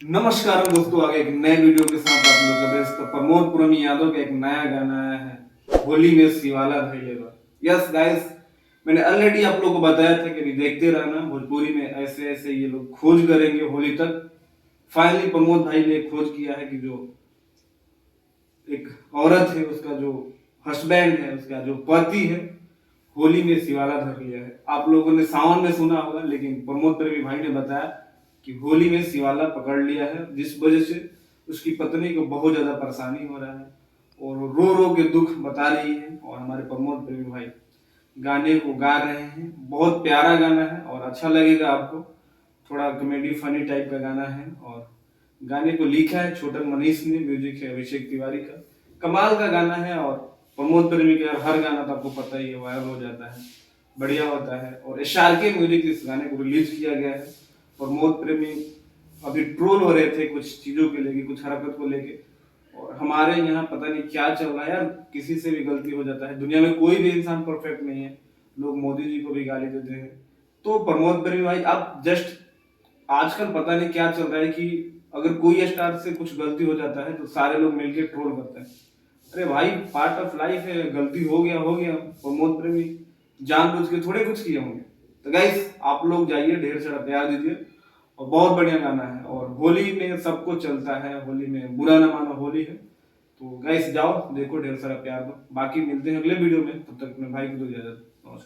नमस्कार दोस्तों, आगे एक नए वीडियो के साथ आप लोग का बेस्ट प्रमोद पुरमी यादव का एक नया गाना आया है, होली में शिवाला भैलेगा। यस गाइस, मैंने ऑलरेडी आप लोगों को बताया था कि अभी देखते रहना, भोजपुरी में ऐसे ऐसे ये लोग खोज करेंगे होली तक। फाइनली प्रमोद भाई ने खोज किया है कि जो एक औरत है, उसका जो हस्बैंड है, उसका जो पति है, होली में शिवाला धर लिया है। आप लोगों ने सावन में सुना होगा, लेकिन प्रमोद प्रेमी भाई ने बताया कि होली में शिवाला पकड़ लिया है, जिस वजह से उसकी पत्नी को बहुत ज्यादा परेशानी हो रहा है और रो रो के दुख बता रही है। और हमारे प्रमोद प्रेमी भाई गाने को गा रहे हैं। बहुत प्यारा गाना है और अच्छा लगेगा आपको। थोड़ा कॉमेडी फनी टाइप का गाना है और गाने को लिखा है छोटन मनीष ने, म्यूजिक है अभिषेक तिवारी का। कमाल का गाना है और प्रमोद प्रेमी का हर गाना तो आपको पता ही है, वायरल हो जाता है, बढ़िया होता है। और एसआर के म्यूजिक इस गाने को रिलीज किया गया है। प्रमोद प्रेमी अभी ट्रोल हो रहे थे कुछ चीजों के लेके, कुछ हरकत को लेके। और हमारे यहाँ पता नहीं क्या चल रहा है यार, किसी से भी गलती हो जाता है। दुनिया में कोई भी इंसान परफेक्ट नहीं है, लोग मोदी जी को भी गाली देते हैं। तो प्रमोद प्रेमी भाई, आप जस्ट आजकल पता नहीं क्या चल रहा है कि अगर कोई स्टार से कुछ गलती हो जाता है तो सारे लोग मिलकर ट्रोल करते हैं। अरे भाई, पार्ट ऑफ लाइफ है, गलती हो गया हो गया। प्रमोद प्रेमी जानबूझ के थोड़े कुछ किए होंगे। तो गाइस, आप लोग जाइए, ढेर सारा प्यार दीजिए। और बहुत बढ़िया गाना है और होली में सबको चलता है, होली में बुरा ना मानो, होली है। तो गाइस जाओ देखो, ढेर सारा प्यार दो। बाकी मिलते हैं अगले वीडियो में, तब तक मैं भाई को दो इजाजत। नमस्कार।